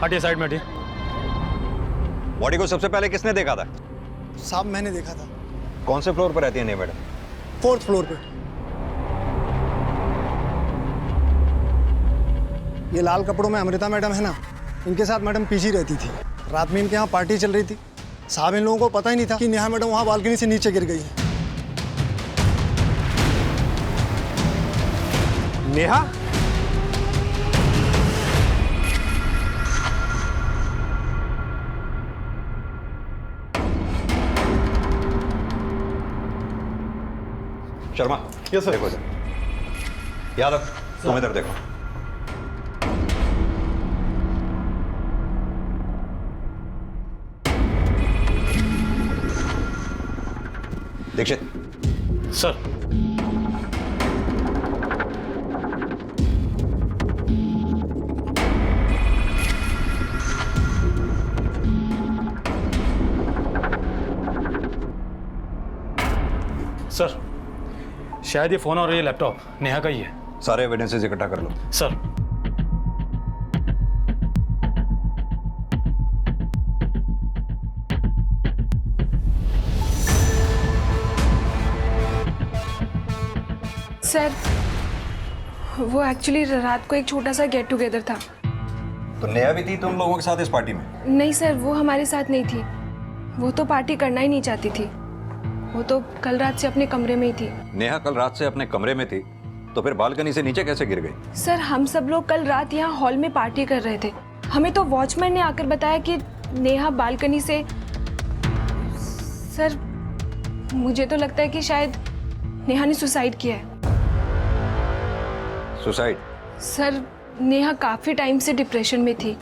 हटिए साइड में हटिए। बॉडी को सबसे पहले किसने देखा था? साहब मैंने देखा था। कौन से फ्लोर पर रहती है नेहा मैडम? 4th फ्लोर पे। ये लाल कपड़ों में अमृता मैडम है ना, इनके साथ मैडम पीछे रहती थी। रात में इनके यहाँ पार्टी चल रही थी। साहब इन लोगों को पता ही नहीं था कि नेहा मैडम वहाँ बालकनी से नीचे गिर गई है। नेहा? Sharma, yes sir. देखो इधर। यादव, तुम इधर देखो। दीक्षित। सर। सर, शायद ये फोन और ये लैपटॉप नेहा का ही है। सारे एविडेंसेस इकट्ठा कर लो। सर। सर, वो एक्चुअली रात को एक छोटा सा गेट टुगेदर था। तो नेहा भी थी तुम लोगों के साथ इस पार्टी में? नहीं सर, वो हमारे साथ नहीं थी। वो तो पार्टी करना ही नहीं चाहती थी। वो तो कल रात से अपने कमरे में ही थी। नेहा कल रात से अपने कमरे में थी, तो फिर बालकनी से नीचे कैसे गिर गई? सर, हम सब लोग कल रात यहाँ हॉल में पार्टी कर रहे थे। हमें तो वॉचमैन ने आकर बताया कि नेहा बालकनी से। सर, मुझे तो लगता है कि शायद नेहा ने सुसाइड किया है। सुसाइड? सर, नेहा काफ़ी टाइम से डिप्रेशन में थी।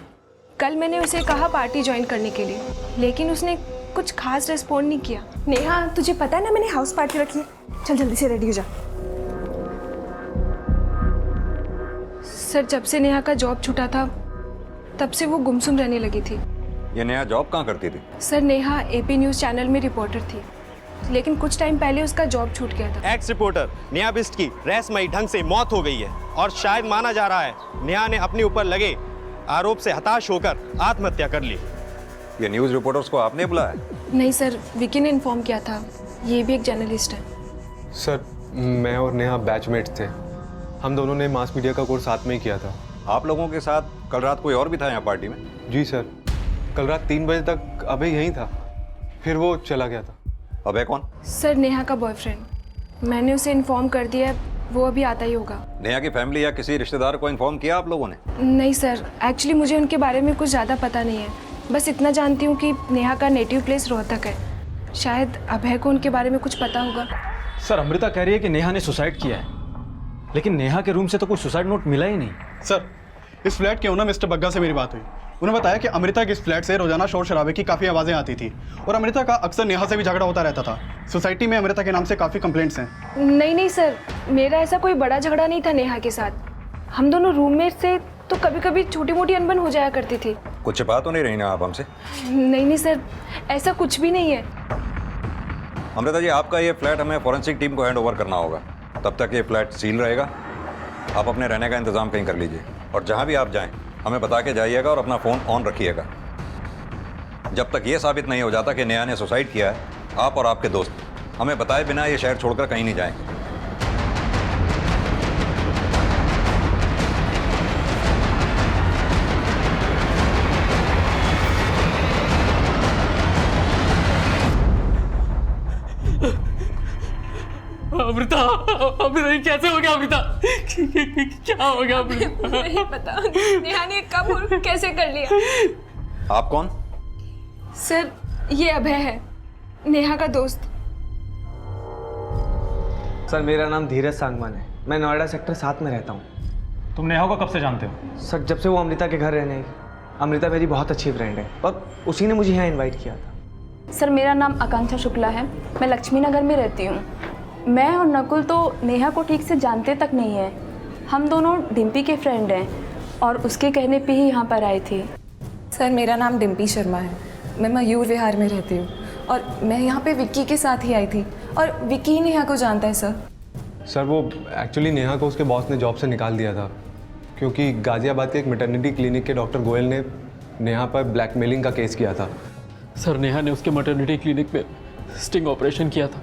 कल मैंने उसे कहा पार्टी ज्वाइन करने के लिए, लेकिन उसने कुछ खास रिस्पॉन्ड नहीं किया। नेहा, तुझे पता है ना मैंने हाउस पार्टी रखी है। चल जल्दी से रेडी हो जा। सर, जब से नेहा का जॉब छूटा था तब से वो गुमसुम रहने लगी थी। ये नेहा जॉब कहाँ करती थी? Sir, Neha AP news channel में रिपोर्टर थी, लेकिन कुछ टाइम पहले उसका जॉब छूट गया था। एक्स रिपोर्टर नेहा बिष्ट की रहस्यमयी ढंग से मौत हो गई है और शायद माना जा रहा है नेहा ने अपने ऊपर लगे आरोप से हताश होकर आत्महत्या कर ली। ये न्यूज़ रिपोर्टर्स को आपने बुलाया? नहीं सर, विकी ने इन्फॉर्म किया था। ये भी एक जर्नलिस्ट है। सर, मैं और नेहा बैचमेट थे। हम दोनों ने मास मीडिया का कोर्स साथ में ही किया था। आप लोगों के साथ कल रात कोई और भी था यहाँ पार्टी में? जी सर, कल रात 3 बजे तक अभय यहीं था, फिर वो चला गया था। अभय कौन? सर, नेहा का बॉयफ्रेंड। मैंने उसे इन्फॉर्म कर दिया है, वो अभी आता ही होगा। नेहा की फैमिली या किसी रिश्तेदार को इन्फॉर्म किया आप लोगों ने? नहीं सर, एक्चुअली मुझे उनके बारे में कुछ ज़्यादा पता नहीं है। बस इतना जानती हूँ कि नेहा का नेटिव प्लेस रोहतक है। शायद अभय को उनके बारे में कुछ पता होगा। सर, अमृता कह रही है कि नेहा ने सुसाइड किया है, लेकिन नेहा के रूम से तो कोई सुसाइड नोट मिला ही नहीं। सर, इस फ्लैट के ओनर मिस्टर बग्गा से मेरी बात हुई। उन्होंने बताया कि अमृता के इस फ्लैट से रोजाना शोर शराबे की काफ़ी आवाज़ें आती थी और अमृता का अक्सर नेहा से भी झगड़ा होता रहता था। सोसाइटी में अमृता के नाम से काफ़ी कंप्लेंट्स हैं। नहीं सर, मेरा ऐसा कोई बड़ा झगड़ा नहीं था नेहा के साथ। हम दोनों रूममेट से तो कभी कभी छोटी मोटी अनबन हो जाया करती थी। कुछ छिपा तो नहीं रही ना आप हमसे? नहीं सर, ऐसा कुछ भी नहीं है। अमृता जी, आपका ये फ्लैट हमें फॉरेंसिक टीम को हैंड ओवर करना होगा। तब तक ये फ्लैट सील रहेगा। आप अपने रहने का इंतजाम कहीं कर लीजिए और जहाँ भी आप जाएं हमें बता के जाइएगा और अपना फ़ोन ऑन रखिएगा। जब तक ये साबित नहीं हो जाता कि नेहा ने सुसाइड किया है, आप और आपके दोस्त हमें बताए बिना ये शहर छोड़कर कहीं नहीं जाएंगे। अमृता, अमृता कैसे हो गया? अमृता क्या हो गया? अमृता नहीं पता नेहा ने कब और कैसे कर लिया। आप कौन? सर, ये अभय है, नेहा का दोस्त। सर, मेरा नाम धीरज सांगवान है। मैं नोएडा सेक्टर 7 में रहता हूँ। तुम नेहा को कब से जानते हो? सर, जब से वो अमृता के घर रहने आई। अमृता मेरी बहुत अच्छी फ्रेंड है और उसी ने मुझे यहाँ इनवाइट किया था। सर, मेरा नाम आकांक्षा शुक्ला है। मैं लक्ष्मी नगर में रहती हूँ। मैं और नकुल तो नेहा को ठीक से जानते तक नहीं है। हम दोनों डिम्पी के फ्रेंड हैं और उसके कहने पे ही यहाँ पर आए थे। सर, मेरा नाम डिम्पी शर्मा है। मैं मयूर विहार में रहती हूँ और मैं यहाँ पे विक्की के साथ ही आई थी और विक्की नेहा को जानता है। सर, वो एक्चुअली नेहा को उसके बॉस ने जॉब से निकाल दिया था क्योंकि गाजियाबाद के एक मैटरनिटी क्लिनिक के डॉक्टर गोयल ने नेहा पर ब्लैकमेलिंग का केस किया था। सर नेहा ने उसके मैटरनिटी क्लिनिक में स्टिंग ऑपरेशन किया था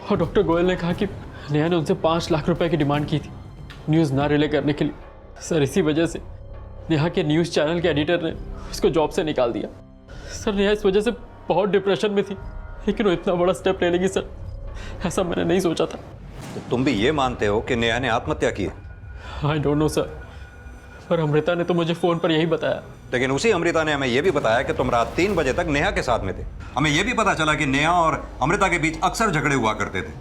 और डॉक्टर गोयल ने कहा कि नेहा ने उनसे 5 लाख रुपए की डिमांड की थी न्यूज़ ना रिले करने के लिए। सर इसी वजह से नेहा के न्यूज़ चैनल के एडिटर ने उसको जॉब से निकाल दिया। सर नेहा इस वजह से बहुत डिप्रेशन में थी, लेकिन वो इतना बड़ा स्टेप ले लेगी सर, ऐसा मैंने नहीं सोचा था। तो तुम भी ये मानते हो कि नेहा ने आत्महत्या की है? आई डोंट नो सर, पर अमृता ने तो मुझे फ़ोन पर यही बताया। लेकिन उसी अमृता ने हमें यह भी बताया कि तुम रात 3 बजे तक नेहा के साथ में थे। हमें यह भी पता चला कि नेहा और अमृता के बीच अक्सर झगड़े हुआ करते थे।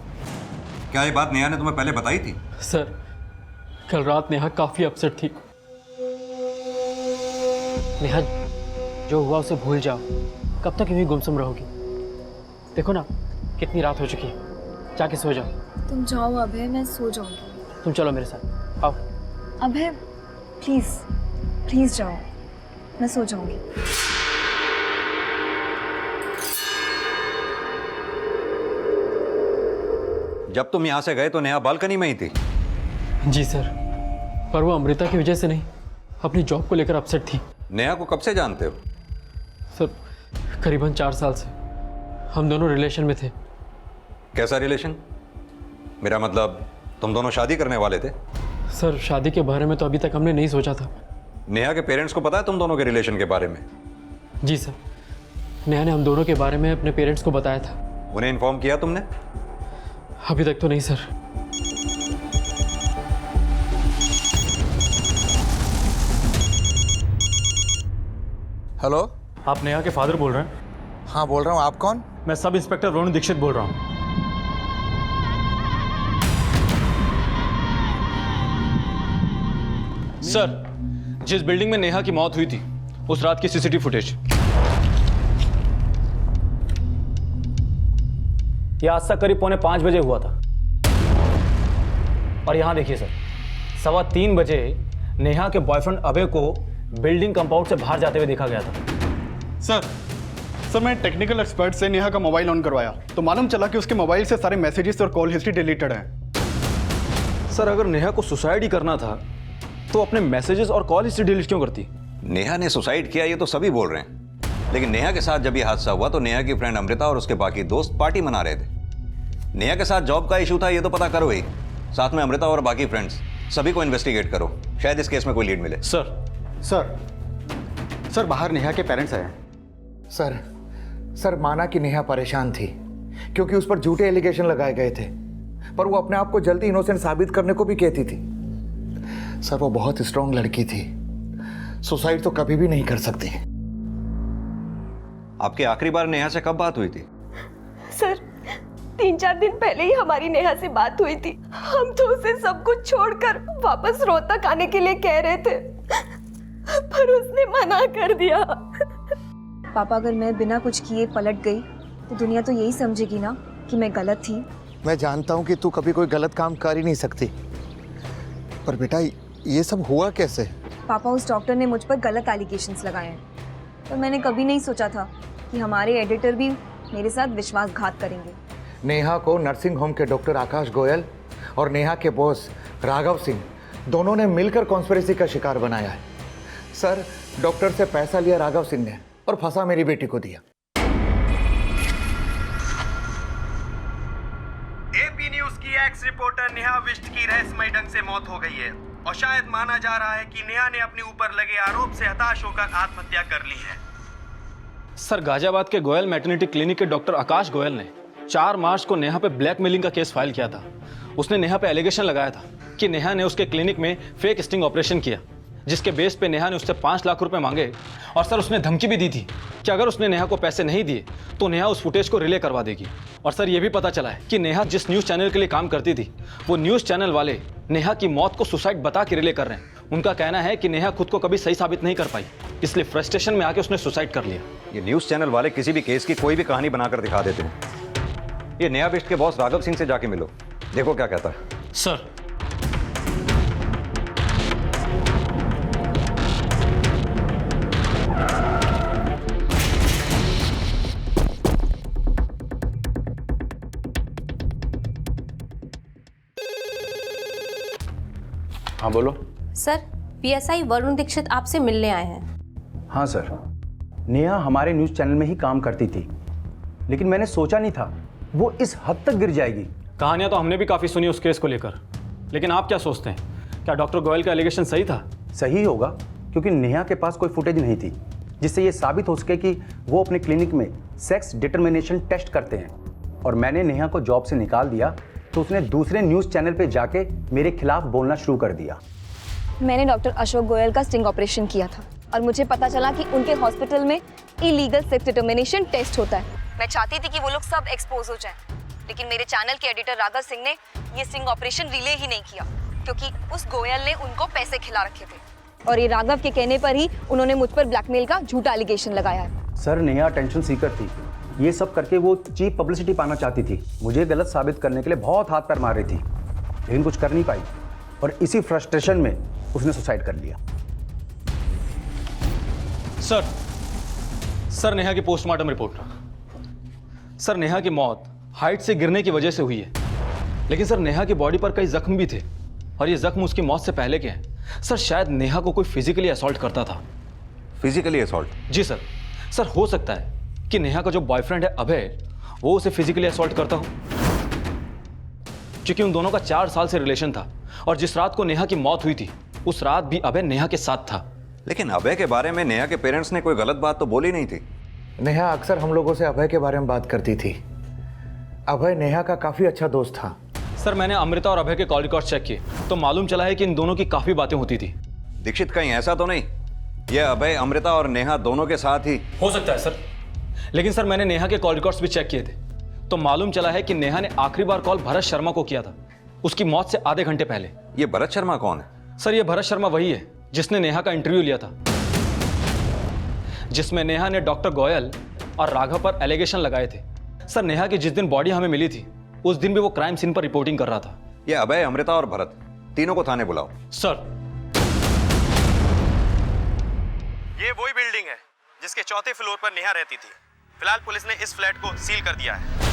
क्या ये बात नेहा ने तुम्हें पहले बताई थी? सर कल रात नेहा काफ़ी अपसेट थी। नेहा, जो हुआ उसे भूल जाओ। कब तक यूं ही गुमसुम रहोगी? देखो ना कितनी रात हो चुकी है, जाके सो जाओ। तुम जाओ अभय, मैं सो जाऊंगी। तुम चलो मेरे साथ, आओ। अभय प्लीज़ प्लीज़ जाओ, मैं सो जाऊंगी। जब तुम यहां से गए तो नेहा बालकनी में ही थी? जी सर, पर वो अमृता की वजह से नहीं, अपनी जॉब को लेकर अपसेट थी। नेहा को कब से जानते हो? सर करीबन 4 साल से हम दोनों रिलेशन में थे। कैसा रिलेशन? मेरा मतलब तुम दोनों शादी करने वाले थे? सर शादी के बारे में तो अभी तक हमने नहीं सोचा था। नेहा के पेरेंट्स को पता है तुम दोनों के रिलेशन के बारे में? जी सर, नेहा ने हम दोनों के बारे में अपने पेरेंट्स को बताया था। उन्हें इन्फॉर्म किया तुमने? अभी तक तो नहीं सर। हेलो, आप नेहा के फादर बोल रहे हैं? हाँ बोल रहा हूँ। आप कौन? मैं सब इंस्पेक्टर वरुण दीक्षित बोल रहा हूँ। सर, जिस बिल्डिंग में नेहा की मौत हुई थी उस रात की सीसीटीवी फुटेज। यह आज तक करीब 4:45 बजे हुआ था। और यहाँ देखिए सर, 3:15 बजे नेहा के बॉयफ्रेंड अभय को बिल्डिंग कंपाउंड से बाहर जाते हुए देखा गया था। सर मैं टेक्निकल एक्सपर्ट से नेहा का मोबाइल ऑन करवाया तो मालूम चला कि उसके मोबाइल से सारे मैसेजेस और कॉल हिस्ट्री डिलीटेड है। सर अगर नेहा को सुसाइड ही करना था तो अपने मैसेजेस और कॉल हिस्ट्री डिलीट क्यों करती? नेहा ने सुसाइड किया ये तो सभी बोल रहे हैं, लेकिन नेहा के साथ जब ये हादसा हुआ तो नेहा की फ्रेंड अमृता और उसके बाकी दोस्त पार्टी मना रहे थे। नेहा के साथ जॉब का इशू था ये तो पता करो ही, साथ में अमृता और बाकी फ्रेंड्स सभी को इन्वेस्टिगेट करो, शायद इस केस में कोई लीड मिले। सर बाहर नेहा के पेरेंट्स आए हैं। सर माना कि नेहा परेशान थी क्योंकि उस पर झूठे एलिगेशन लगाए गए थे, पर वो अपने आप को जल्दी इनोसेंट साबित करने को भी कहती थी। सर वो बहुत स्ट्रांग लड़की थी, सुसाइड तो कभी भी नहीं कर सकती। आपकी आखिरी बार नेहा से कब बात हुई थी? सर 3-4 दिन पहले ही हमारी नेहा से बात हुई थी। हम तो उसे सब कुछ छोड़कर वापस रोहतक आने के लिए कह रहे थे, पर उसने मना कर दिया। पापा अगर मैं बिना कुछ किए पलट गई तो दुनिया तो यही समझेगी ना कि मैं गलत थी। मैं जानता हूं कि तू कभी कोई गलत काम कर ही नहीं सकती, पर बेटा ये सब हुआ कैसे? पापा उस डॉक्टर ने मुझ पर गलत एलिगेशंस लगाए हैं, पर मैंने कभी नहीं सोचा था कि हमारे एडिटर भी मेरे साथ विश्वासघात करेंगे। नेहा को नर्सिंग होम के डॉक्टर आकाश गोयल और नेहा के बॉस राघव सिंह दोनों ने मिलकर कॉन्स्पिरेसी का शिकार बनाया है। सर डॉक्टर से पैसा लिया राघव सिंह ने और फंसा मेरी बेटी को दिया। एपी न्यूज की एक्स रिपोर्टर नेहा विष्ट की रहस्यमय ढंग से मौत हो गई है और शायद माना जा रहा है कि नेहा ने अपने ऊपर लगे आरोप से हताश होकर आत्महत्या कर ली है। सर गाजियाबाद के गोयल मैटरनिटी क्लिनिक के डॉक्टर आकाश गोयल ने 4 मार्च को नेहा पे ब्लैकमेलिंग का केस फाइल किया था। उसने नेहा पे एलिगेशन लगाया था कि नेहा ने उसके क्लिनिक में फेक स्टिंग ऑपरेशन किया, जिसके बेस पे नेहा ने उससे 5 लाख रुपए मांगे। और सर उसने धमकी भी दी थी कि अगर उसने नेहा को पैसे नहीं दिए तो नेहा उस फुटेज को रिले करवा देगी। और सर ये भी पता चला है कि नेहा जिस न्यूज़ चैनल के लिए काम करती थी वो न्यूज़ चैनल वाले नेहा की मौत को सुसाइड बता के रिले कर रहे हैं। उनका कहना है कि नेहा खुद को कभी सही साबित नहीं कर पाई, इसलिए फ्रस्ट्रेशन में आके उसने सुसाइड कर लिया। ये न्यूज़ चैनल वाले किसी भी केस की कोई भी कहानी बनाकर दिखा देते हैं। ये नेहा विष्ट के बॉस राघव सिंह से जाके मिलो, देखो क्या कहता है। सर हाँ बोलो। सर पीएसआई वरुण दीक्षित आपसे मिलने आए हैं। हाँ सर, नेहा हमारे न्यूज़ चैनल में ही काम करती थी, लेकिन मैंने सोचा नहीं था वो इस हद तक गिर जाएगी। कहानियां तो हमने भी काफ़ी सुनी उस केस को लेकर, लेकिन आप क्या सोचते हैं, क्या डॉक्टर गोयल का एलिगेशन सही था? सही होगा, क्योंकि नेहा के पास कोई फुटेज नहीं थी जिससे ये साबित हो सके कि वो अपने क्लिनिक में सेक्स डिटर्मिनेशन टेस्ट करते हैं। और मैंने नेहा को जॉब से निकाल दिया तो उसने दूसरे न्यूज़ चैनल पे जाके मेरे खिलाफ बोलना शुरू कर दिया। मैंने डॉक्टर अशोक गोयल का स्टिंग ऑपरेशन किया था और मुझे पता चला कि उनके हॉस्पिटल में इलीगल सेक्स डिटर्मिनेशन टेस्ट होता है। मैं चाहती थी कि वो लोग सब एक्सपोज हो जाएं, लेकिन मेरे चैनल के एडिटर राघव सिंह ने ये स्टिंग ऑपरेशन रिले ही नहीं किया, क्योंकि उस गोयल ने उनको पैसे खिला रखे थे और ये राघव के कहने पर ही उन्होंने मुझ पर ब्लैकमेल का झूठा एलिगेशन लगाया है। सर, नेहा टेंशन सीकर थी, ये सब करके वो चीप पब्लिसिटी पाना चाहती थी। मुझे गलत साबित करने के लिए बहुत हाथ पैर मार रही थी, लेकिन कुछ कर नहीं पाई और इसी फ्रस्ट्रेशन में उसने सुसाइड कर लिया। सर नेहा की पोस्टमार्टम रिपोर्ट। सर, नेहा की मौत हाइट से गिरने की वजह से हुई है, लेकिन सर नेहा की बॉडी पर कई जख्म भी थे और ये जख्म उसकी मौत से पहले के हैं। सर, शायद नेहा को कोई फिजिकली असॉल्ट करता था। Physically assault? जी सर। सर, हो सकता है कि नेहा का जो बॉयफ्रेंड है अभय, वो उसे फिजिकली असॉल्ट करता हो, क्योंकि उन दोनों का 4 साल से रिलेशन था और जिस रात को नेहा की मौत हुई थी उस रात भी अभय नेहा के साथ था। लेकिन अभय के बारे में नेहा के पेरेंट्स ने कोई गलत बात तो बोली नहीं थी। नेहा अक्सर हम लोगों से अभय के बारे में बात करती थी। अभय नेहा का काफी अच्छा दोस्त था। सर, मैंने अमृता और अभय के कॉल रिकॉर्ड चेक किए तो मालूम चला है कि इन दोनों की काफी बातें होती थी। दीक्षित, कहीं ऐसा तो नहीं ये अभय, अमृता और नेहा दोनों के साथ ही? हो सकता है सर, लेकिन सर मैंने नेहा के कॉल रिकॉर्ड्स भी चेक किए थे तो मालूम चला है कि नेहा ने आखिरी बार कॉल भरत शर्मा को किया था उसकी मौत से आधे घंटे पहले। ये भरत शर्मा कौन है? सर, ये भरत शर्मा वही है जिसने नेहा का इंटरव्यू लिया था, जिसमें नेहा ने डॉक्टर गोयल और राघव पर एलिगेशन लगाए थे। सर, नेहा की जिस दिन बॉडी हमें मिली थी उस दिन भी वो क्राइम सीन पर रिपोर्टिंग कर रहा था। ये अभय, अमृता और भरत तीनों को थाने बुलाओ। सर, ये वही बिल्डिंग है जिसके 4थे फ्लोर पर नेहा रहती थी। फिलहाल पुलिस ने इस फ्लैट को सील कर दिया है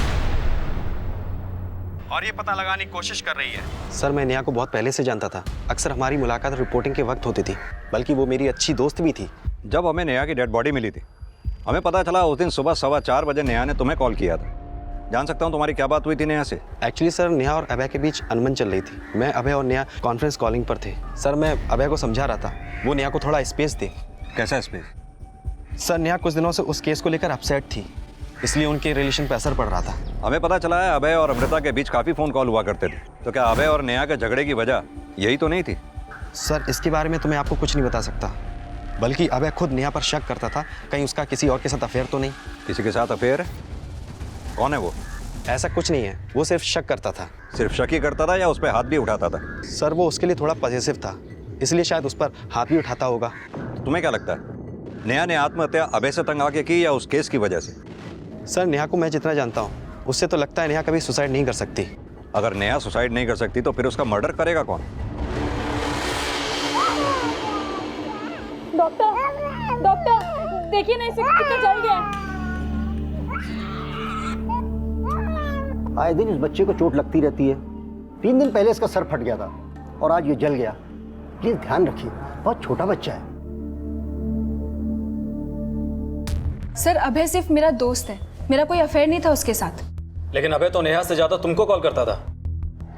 और ये पता लगाने की कोशिश कर रही है। सर, मैं नेहा को बहुत पहले से जानता था। अक्सर हमारी मुलाकात रिपोर्टिंग के वक्त होती थी, बल्कि वो मेरी अच्छी दोस्त भी थी। जब हमें नेहा की डेड बॉडी मिली थी हमें पता चला उस दिन सुबह 4:15 बजे नेहा ने तुम्हें कॉल किया था। जान सकता हूँ तुम्हारी क्या बात हुई थी नेहा से? एक्चुअली सर, नेहा और अभय के बीच अनबन चल रही थी। मैं, अभय और नेहा कॉन्फ्रेंस कॉलिंग पर थे। सर, मैं अभय को समझा रहा था वो नेहा को थोड़ा स्पेस दे। कैसा स्पेस? सर, नेहा कुछ दिनों से उस केस को लेकर अपसेट थी, इसलिए उनके रिलेशन पर असर पड़ रहा था। हमें पता चला है अभय और अमृता के बीच काफ़ी फ़ोन कॉल हुआ करते थे, तो क्या अभय और नेहा के झगड़े की वजह यही तो नहीं थी? सर, इसके बारे में तो मैं आपको कुछ नहीं बता सकता, बल्कि अभय खुद नेहा पर शक करता था कहीं उसका किसी और के साथ अफेयर तो नहीं। किसी के साथ अफेयर है? कौन है वो? ऐसा कुछ नहीं है, वो सिर्फ शक करता था। सिर्फ शक ही करता था या उस पर हाथ भी उठाता था? सर, वो उसके लिए थोड़ा पॉजिटिव था, इसलिए शायद उस पर हाथ भी उठाता होगा। तो तुम्हें क्या लगता है नेहा ने आत्महत्या अभय से तंग आके की या उस केस की वजह से? सर, नेहा को मैं जितना जानता हूँ उससे तो लगता है नेहा कभी सुसाइड नहीं कर सकती। अगर नेहा सुसाइड नहीं कर सकती तो फिर उसका मर्डर करेगा कौन? डॉक्टर देखिए ना, इसे कितना जल गया। आए दिन इस बच्चे को चोट लगती रहती है। 3 दिन पहले इसका सर फट गया था और आज ये जल गया। प्लीज ध्यान रखिए, बहुत छोटा बच्चा है। सर, अभय सिर्फ मेरा दोस्त है, मेरा कोई अफेयर नहीं था उसके साथ। लेकिन अभय तो नेहा से ज्यादा तुमको कॉल करता था।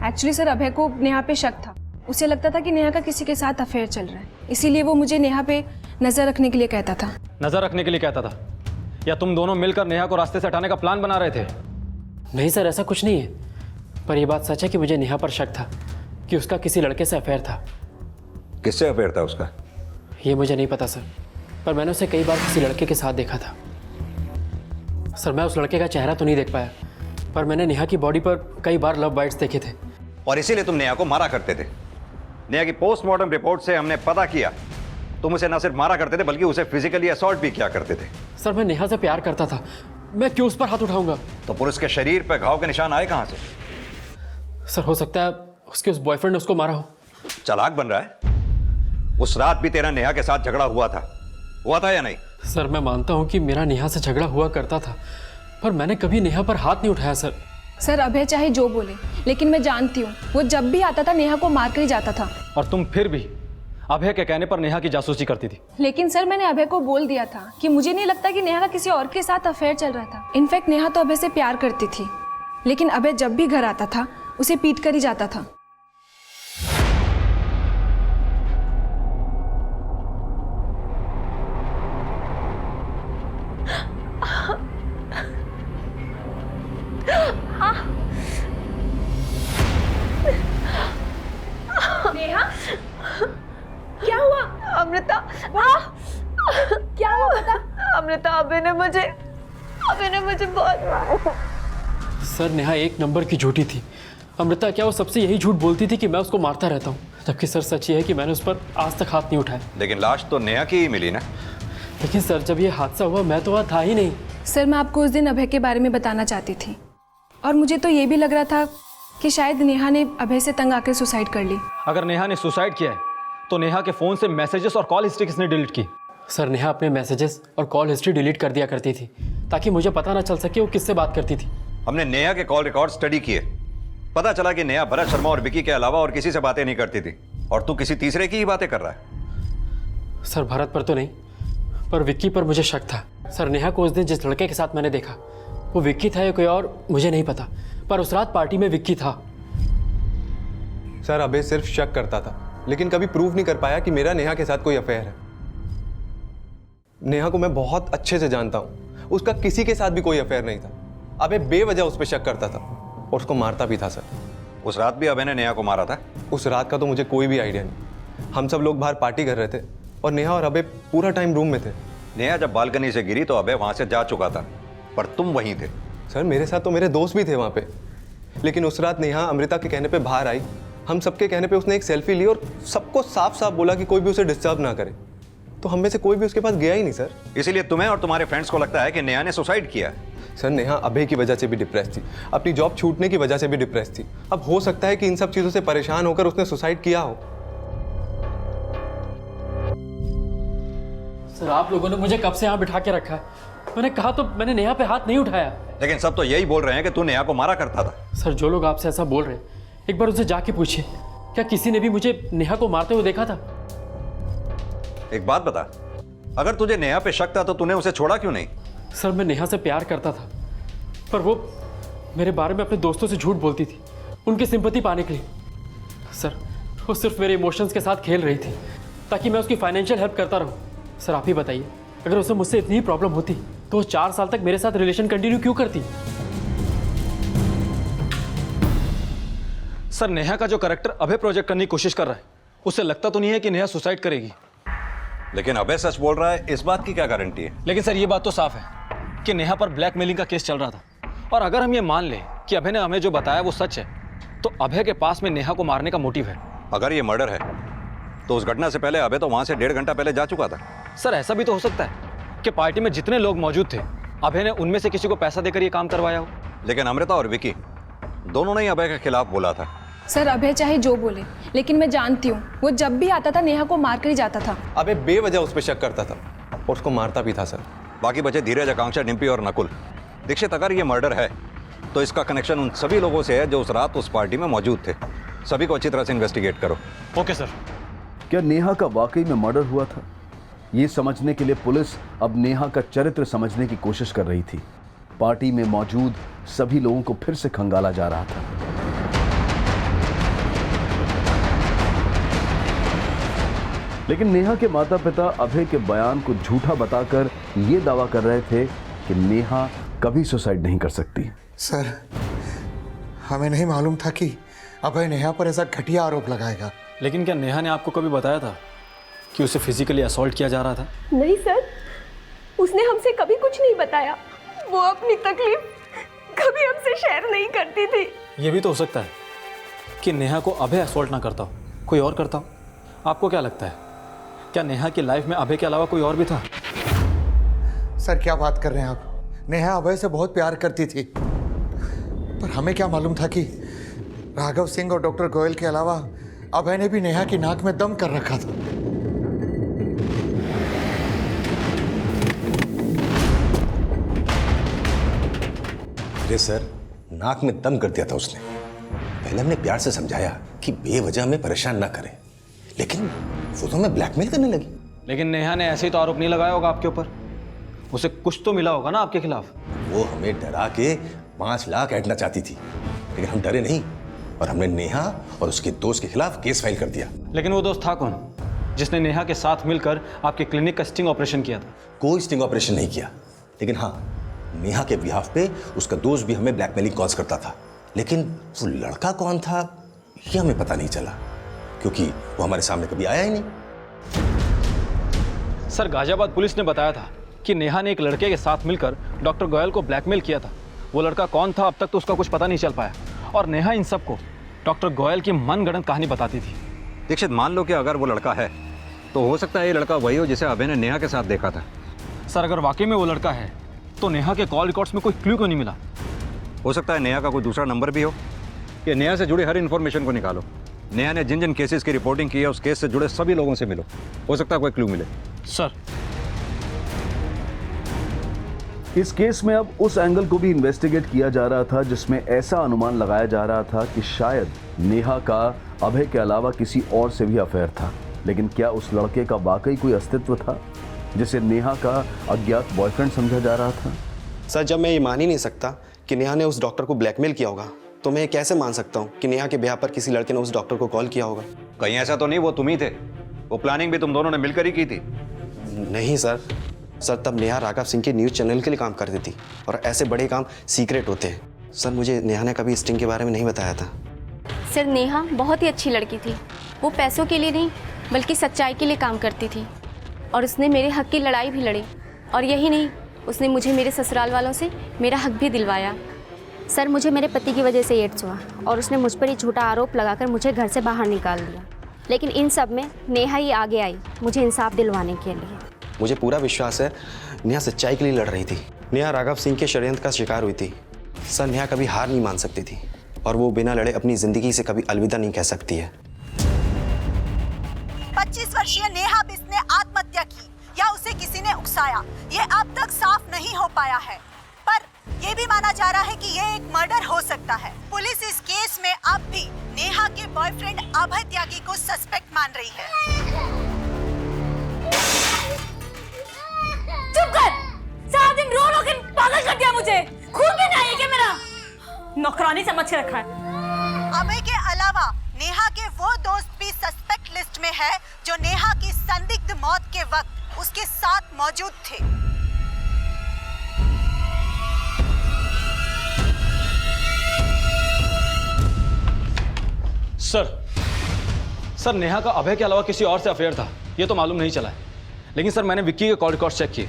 एक्चुअली सर, अभय को नेहा पे शक था। उसे लगता था कि नेहा का किसी के साथ अफेयर चल रहा है, इसीलिए वो मुझे नेहा पे नजर रखने के लिए कहता था। नजर रखने के लिए कहता था या तुम दोनों मिलकर नेहा को रास्ते से हटाने का प्लान बना रहे थे? नहीं सर, ऐसा कुछ नहीं है, पर यह बात सच है कि मुझे नेहा पर शक था कि उसका किसी लड़के से अफेयर था। किससे अफेयर था उसका? ये मुझे नहीं पता सर, पर मैंने उसे कई बार किसी लड़के के साथ देखा था। सर, मैं उस लड़के का चेहरा तो नहीं देख पाया, पर मैंने नेहा की बॉडी पर कई बार लव बाइट्स देखे थे। और इसीलिए तुम नेहा को मारा करते थे। नेहा की पोस्टमार्टम रिपोर्ट से हमने पता किया तुम उसे न सिर्फ मारा करते थे बल्कि उसे फिजिकली असॉल्ट भी किया करते थे। सर, मैं नेहा से प्यार करता था, मैं क्यों उस पर हाथ उठाऊंगा? तो पुलिस के शरीर पर घाव के निशान आए कहां से? सर, हो सकता है उसके उस बॉयफ्रेंड ने उसको मारा हो। चालाक बन रहा है। उस रात भी तेरा नेहा के साथ झगड़ा हुआ था या नहीं? सर, मैं मानता हूं कि मेरा नेहा से झगड़ा हुआ करता था, पर मैंने कभी नेहा पर हाथ नहीं उठाया। सर, अभय चाहे जो बोले, लेकिन मैं जानती हूँ वो जब भी आता था नेहा को मार कर ही जाता था। और तुम फिर भी अभय के कहने पर नेहा की जासूसी करती थी। लेकिन सर मैंने अभय को बोल दिया था कि मुझे नहीं लगता कि नेहा का किसी और के साथ अफेयर चल रहा था। इनफैक्ट नेहा तो अभय से प्यार करती थी, लेकिन अभय जब भी घर आता था उसे पीट कर ही जाता था। नेहा, क्या हुआ? अमृता, क्या हुआ बता? अमृता, अभय ने मुझे बहुत मारा। सर नेहा एक नंबर की झूठी थी। अमृता क्या वो सबसे यही झूठ बोलती थी कि मैं उसको मारता रहता हूँ, जबकि सर सच ये है कि मैंने उस पर आज तक हाथ नहीं उठाया। लेकिन लाश तो नेहा की ही मिली ना। लेकिन सर जब ये हादसा हुआ मैं तो वहाँ था ही नहीं। सर मैं आपको उस दिन अभय के बारे में बताना चाहती थी, और मुझे तो ये भी लग रहा था कि शायद नेहा ने अभय से तंग आकर सुसाइड कर ली। अगर नेहा ने सुसाइड किया है तो नेहा के फोन से मैसेजेस और कॉल हिस्ट्री किसने डिलीट की? सर नेहा अपने मैसेजेस और कॉल हिस्ट्री डिलीट कर दिया करती थी ताकि मुझे पता ना चल सके वो किससे बात करती थी। हमने नेहा के कॉल रिकॉर्ड स्टडी किए, पता चला कि नेहा भरत शर्मा और विकी के अलावा और किसी से बातें नहीं करती थी, और तू किसी तीसरे की ही बातें कर रहा है। सर भरत पर तो नहीं, पर विक्की पर मुझे शक था। सर नेहा को उस दिन जिस लड़के के साथ मैंने देखा वो विक्की था या कोई और मुझे नहीं पता, पर उस रात पार्टी में विक्की था। सर अभय सिर्फ शक करता था, लेकिन कभी प्रूव नहीं कर पाया कि मेरा नेहा के साथ कोई अफेयर है। नेहा को मैं बहुत अच्छे से जानता हूँ, उसका किसी के साथ भी कोई अफेयर नहीं था। अभय बेवजह उस पर शक करता था और उसको मारता भी था। सर उस रात भी अभय ने नेहा को मारा था? उस रात का तो मुझे कोई भी आइडिया नहीं। हम सब लोग बाहर पार्टी कर रहे थे और नेहा और अभय पूरा टाइम रूम में थे। नेहा जब बालकनी से गिरी तो अभय वहां से जा चुका था, पर तुम वहीं थे। सर मेरे साथ तो मेरे दोस्त भी थे वहाँ पे, लेकिन उस रात नेहा अमृता के कहने पे बाहर आई। हम सबके कहने पे उसने एक सेल्फी ली और सबको साफ साफ बोला कि कोई भी उसे डिस्टर्ब ना करे, तो हम में से कोई भी उसके पास गया ही नहीं। सर इसीलिए तुम्हें और तुम्हारे फ्रेंड्स को लगता है कि नेहा ने सुसाइड किया? सर नेहा अभय की वजह से भी डिप्रेस थी, अपनी जॉब छूटने की वजह से भी डिप्रेस थी। अब हो सकता है कि इन सब चीज़ों से परेशान होकर उसने सुसाइड किया हो। सर आप लोगों ने मुझे कब से यहाँ बिठा के रखा है? मैंने कहा तो मैंने नेहा पे हाथ नहीं उठाया। लेकिन सब तो यही बोल रहे हैं कि तू नेहा को मारा करता था। सर जो लोग आपसे ऐसा बोल रहे हैं एक बार उनसे जाके पूछिए, क्या किसी ने भी मुझे नेहा को मारते हुए देखा था? एक बात बता, अगर तुझे नेहा पे शक था तो तूने उसे छोड़ा क्यों नहीं? सर मैं नेहा से प्यार करता था, पर वो मेरे बारे में अपने दोस्तों से झूठ बोलती थी उनकी सिंपैथी पाने के लिए। सर वो सिर्फ मेरे इमोशंस के साथ खेल रही थी ताकि मैं उसकी फाइनेंशियल हेल्प करता रहूं। सर आप ही बताइए, अगर उसे मुझसे इतनी ही प्रॉब्लम होती तो वो 4 साल तक मेरे साथ रिलेशन कंटिन्यू क्यों करती? सर नेहा का जो कैरेक्टर अभय प्रोजेक्ट करने की कोशिश कर रहा है, उसे लगता तो नहीं है कि नेहा सुसाइड करेगी। लेकिन अभय सच बोल रहा है, इस बात की क्या गारंटी है? लेकिन सर ये बात तो साफ है कि नेहा पर ब्लैकमेलिंग का केस चल रहा था, और अगर हम ये मान लें कि अभय ने हमें जो बताया वो सच है, तो अभय के पास में नेहा को मारने का मोटिव है। अगर ये मर्डर है तो उस घटना से पहले अभय तो वहां से 1.5 घंटा पहले जा चुका था। सर ऐसा भी तो हो सकता है कि पार्टी में जितने लोग मौजूद थे अभय ने उनमें से किसी को पैसा देकर ये काम करवाया हो। लेकिन अमृता और विकी दोनों ने ही अभय के खिलाफ बोला था। सर अभय चाहे जो बोले, लेकिन मैं जानती हूँ वो जब भी आता था नेहा को मार कर ही जाता था। अभय बेवजह उस पर शक करता था और उसको मारता भी था। सर बाकी बचे धीरज, आकांक्षा, डिम्पी और नकुल। दीक्षित अगर ये मर्डर है तो इसका कनेक्शन उन सभी लोगों से है जो उस रात उस पार्टी में मौजूद थे। सभी को अच्छी तरह से इन्वेस्टिगेट करो। Okay sir. क्या नेहा का वाकई में मर्डर हुआ था? ये समझने के लिए पुलिस अब नेहा का चरित्र समझने की कोशिश कर रही थी। पार्टी में मौजूद सभी लोगों को फिर से खंगाला जा रहा था। लेकिन नेहा के माता पिता अभय के बयान को झूठा बताकर ये दावा कर रहे थे कि नेहा कभी सुसाइड नहीं कर सकती। सर हमें नहीं मालूम था कि अभय नेहा पर ऐसा घटिया आरोप लगाएगा। लेकिन क्या नेहा ने आपको कभी बताया था कि उसे फिजिकली असॉल्ट किया जा रहा था? नहीं सर, उसने हमसे कभी कुछ नहीं बताया। वो अपनी तकलीफ कभी हमसे शेयर नहीं करती थी। ये भी तो हो सकता है कि नेहा को अभय असॉल्ट ना करता हो, कोई और करता हो। आपको क्या लगता है, क्या नेहा की लाइफ में अभय के अलावा कोई और भी था? सर क्या बात कर रहे हैं आप? नेहा अभय से बहुत प्यार करती थी, पर हमें क्या मालूम था कि राघव सिंह और डॉक्टर गोयल के अलावा अभय ने भी नेहा की नाक में दम कर रखा था। अरे सर, नाक में दम कर दिया था उसने। पहले हमने प्यार से समझाया कि बेवजह हमें परेशान ना करें, लेकिन वो तो हमें ब्लैकमेल करने लगी। लेकिन नेहा ने ऐसे ही तो आरोप नहीं लगाया होगा आपके ऊपर। उसे कुछ तो मिला होगा ना आपके खिलाफ। वो हमें डरा के 5 लाख ऐंठना चाहती थी, लेकिन हम डरे नहीं और हमने नेहा और उसके दोस्त के खिलाफ केस फाइल कर दिया। लेकिन वो दोस्त था कौन जिसने नेहा के साथ मिलकर आपके क्लिनिक का स्टिंग ऑपरेशन किया था? कोई स्टिंग ऑपरेशन नहीं किया, लेकिन हाँ, नेहा के बिहाफ पे उसका दोस्त भी हमें ब्लैकमेलिंग कॉल्स करता था। लेकिन वो लड़का कौन था ये हमें पता नहीं चला, क्योंकि वो हमारे सामने कभी आया ही नहीं। सर, गाजियाबाद पुलिस ने बताया था कि नेहा ने एक लड़के के साथ मिलकर डॉक्टर गोयल को ब्लैकमेल किया था। वो लड़का कौन था अब तक तो उसका कुछ पता नहीं चल पाया, और नेहा इन सबको डॉक्टर गोयल की मनगढ़ंत कहानी बताती थी। दीक्षित, मान लो कि अगर वो लड़का है तो हो सकता है ये लड़का वही हो जिसे अभय ने नेहा के साथ देखा था। सर, अगर वाकई में वो लड़का है तो नेहा के कॉल रिकॉर्ड्स में कोई क्लू क्यों नहीं मिला? हो सकता है नेहा का कोई दूसरा नंबर भी हो। कि नेहा से जुड़ी हर इन्फॉर्मेशन को निकालो। नेहा ने जिन जिन केसेस की रिपोर्टिंग की है उस केस से जुड़े सभी लोगों से मिलो, हो सकता है कोई क्लू मिले। सर, इस केस में अब उस एंगल को भी इन्वेस्टिगेट किया जा रहा था जिसमें ऐसा अनुमान लगाया जा रहा था कि शायद नेहा का अभय के अलावा किसी और से भी अफेयर था। लेकिन क्या उस लड़के का वाकई कोई अस्तित्व था जिसे नेहा का अज्ञात बॉयफ्रेंड समझा जा रहा था? सर, जब मैं ये मान ही नहीं सकता कि नेहा ने उस डॉक्टर को ब्लैकमेल किया होगा, तो मैं कैसे मान सकता हूँ कि नेहा के ब्याह पर किसी लड़के ने उस डॉक्टर को कॉल किया होगा? कहीं ऐसा तो नहीं वो तुम ही थे? वो प्लानिंग भी तुम दोनों ने मिलकर ही की थी। नहीं सर, तब नेहा राघव सिंह के न्यूज़ चैनल के लिए काम करती थी और ऐसे बड़े काम सीक्रेट होते हैं। सर, मुझे नेहा ने कभी स्टिंग के बारे में नहीं बताया था। सर, नेहा बहुत ही अच्छी लड़की थी। वो पैसों के लिए नहीं बल्कि सच्चाई के लिए काम करती थी, और उसने मेरे हक की लड़ाई भी लड़ी। और यही नहीं, उसने मुझे मेरे ससुराल वालों से मेरा हक भी दिलवाया। सर, मुझे मेरे पति की वजह से एड्स हुआ और उसने मुझ पर ही झूठा आरोप लगाकर मुझे घर से बाहर निकाल दिया। लेकिन इन सब में नेहा ही आगे आई मुझे इंसाफ दिलवाने के लिए। मुझे पूरा विश्वास है नेहा सच्चाई के लिए लड़ रही थी। नेहा राघव सिंह के षड्यंत्र का शिकार हुई थी। सर, नेहा कभी हार नहीं मान सकती थी और वो बिना लड़े अपनी जिंदगी से कभी अलविदा नहीं कह सकती है। 25 वर्षीय नेहा बिष्ट ने आत्महत्या की या उसे किसी ने उकसाया, ये अब तक साफ नहीं हो पाया है, पर ये भी माना जा रहा है कि ये एक मर्डर हो सकता है। पुलिस इस केस में अब भी नेहा के बॉयफ्रेंड अभय त्यागी को सस्पेक्ट मान रही है। चुप कर! सारा दिन रो रो के पागल कर दिया मुझे। खून भी नहीं है क्या मेरा? नौकरानी समझ के रखा है। अभय के अलावा नेहा के वो दोस्त भी सस्पेक्ट लिस्ट में है जो नेहा की संदिग्ध मौत के वक्त उसके साथ मौजूद थे। सर, नेहा का अभय के अलावा किसी और से अफेयर था ये तो मालूम नहीं चला है। लेकिन सर, मैंने विक्की के कॉल रिकॉर्ड चेक किए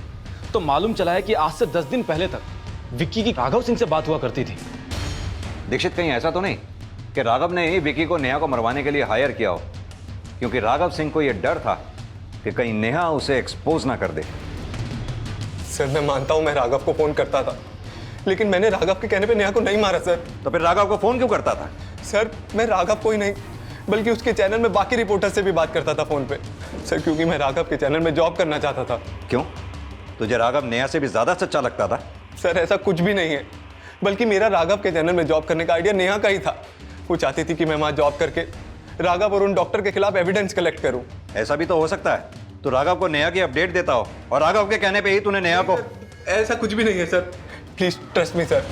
तो मालूम चला है कि आज से 10 दिन पहले तक विक्की की राघव सिंह से बात हुआ करती थी। दीक्षित, कहीं ऐसा तो नहीं कि राघव ने ही विक्की को नेहा को मरवाने के लिए हायर किया हो? क्योंकि राघव सिंह को यह डर था कि कहीं नेहा उसे एक्सपोज ना कर दे। सर, मैं मानता हूं मैं राघव को फोन करता था, लेकिन मैंने राघव के कहने पे नेहा को नहीं मारा सर। तो फिर राघव को फोन क्यों करता था? सर, मैं राघव को ही नहीं बल्कि उसके चैनल में बाकी रिपोर्टर से भी बात करता था फोन पे सर, क्योंकि मैं राघव के चैनल में जॉब करना चाहता था। क्यों? तुझे राघव नेहा से भी ज्यादा सच्चा लगता था? सर, ऐसा कुछ भी नहीं है, बल्कि मेरा राघव के चैनल में जॉब करने का आइडिया नेहा का ही था। वो चाहती थी कि मैं वहां जॉब करके राघव और उन डॉक्टर के खिलाफ एविडेंस कलेक्ट करूं। ऐसा भी तो हो सकता है तो राघव को नेहा की अपडेट देता हो और राघव के कहने पे ही तूने नेहा को। ऐसा कुछ भी नहीं है sir, please trust me sir.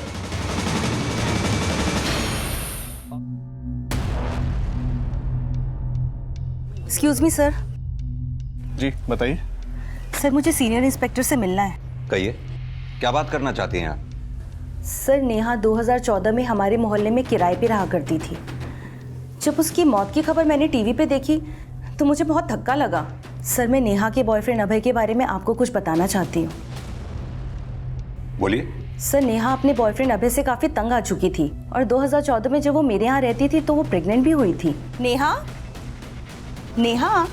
Excuse me sir. जी बताइए। सर, मुझे सीनियर इंस्पेक्टर से मिलना है। कहिए, क्या बात करना चाहती हैं आप? सर, नेहा 2014 में हमारे मोहल्ले में किराए पे रहा करती थी। जब उसकी मौत की खबर मैंने टीवी पे देखी तो मुझे बहुत धक्का लगा। सर, मैं नेहा के बॉयफ्रेंड अभय के बारे में आपको कुछ बताना चाहती हूँ। बोलिए। सर, नेहा अपने बॉयफ्रेंड अभय से काफी तंग आ चुकी थी और 2014 में जब वो मेरे यहाँ रहती थी तो वो प्रेग्नेंट भी हुई थी। नेहा, नेहा,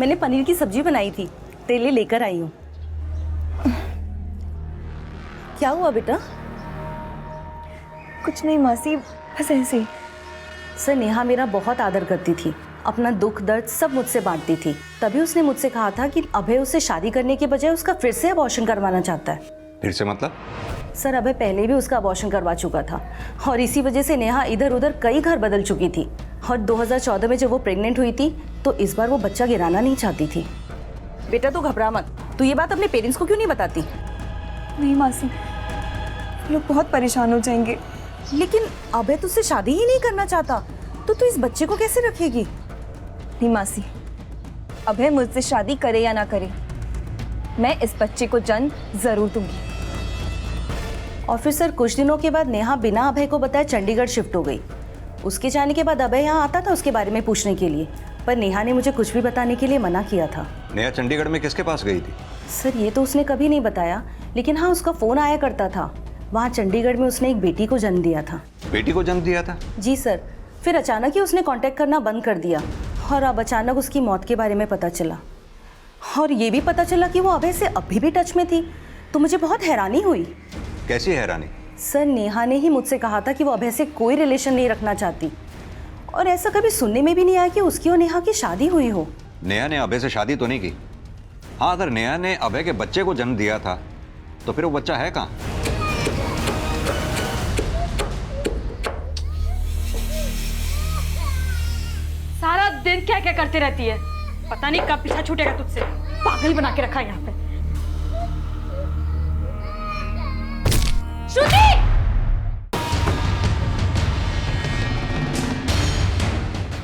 मैंने पनीर की सब्जी बनाई थी, तेरे लिए लेकर आई हूँ। क्या हुआ बेटा? कुछ नहीं मासी, बस ऐसे ही। सर, नेहा मेरा बहुत आदर करती थी, अपना दुख दर्द सब मुझसे बांटती थी। तभी उसने मुझसे कहा था कि अभय उससे शादी करने के बजाय उसका फिर से अबॉर्शन करवाना चाहता है। फिर से मतलब? सर, अभय पहले भी उसका अबॉर्शन करवा चुका था और इसी वजह से नेहा इधर उधर कई घर बदल चुकी थी। और 2014 में जब वो प्रेग्नेंट हुई थी तो इस बार वो बच्चा गिराना नहीं चाहती थी। बेटा तू घबरा मत, तू ये बात अपने पेरेंट्स को क्यों नहीं बताती? नहीं मासी, लोग बहुत परेशान हो जाएंगे। लेकिन अभय तुझसे शादी ही नहीं करना चाहता, तो तू इस बच्चे को कैसे रखेगी? नहीं मासी, अभय मुझसे शादी करे या ना करे, मैं इस बच्चे को जन्म जरूर दूंगी। और फिर सर कुछ दिनों के बाद नेहा बिना अभय को बताए चंडीगढ़ शिफ्ट हो गई। उसके जाने के बाद अभय यहाँ आता था उसके बारे में पूछने के लिए, पर नेहा ने मुझे कुछ भी बताने के लिए मना किया था। नेहा चंडीगढ़ में किसके पास गई थी? सर ये तो उसने कभी नहीं बताया, लेकिन हाँ उसका फ़ोन आया करता था। वहाँ चंडीगढ़ में उसने एक बेटी को जन्म दिया था। बेटी को जन्म दिया था? जी सर। फिर अचानक ही उसने कांटेक्ट करना बंद कर दिया और अब अचानक उसकी मौत के बारे में पता चला। और ये भी पता चला कि वो अभय से अभी भी टच में थी, तो मुझे बहुत हैरानी हुई। कैसी हैरानी? सर नेहा ने ही मुझसे कहा था कि वो अभय से कोई रिलेशन नहीं रखना चाहती, और ऐसा कभी सुनने में भी नहीं आया कि उसकी और नेहा की शादी हुई हो। नेहा ने अभय से शादी तो नहीं की? हाँ, अगर नेहा ने अभय के बच्चे को जन्म दिया था तो फिर वो बच्चा है कहाँ? सारा दिन क्या क्या करती रहती है, पता नहीं कब पीछा छूटेगा तुझसे। पागल बना के रखा है यहाँ पे। श्रुति!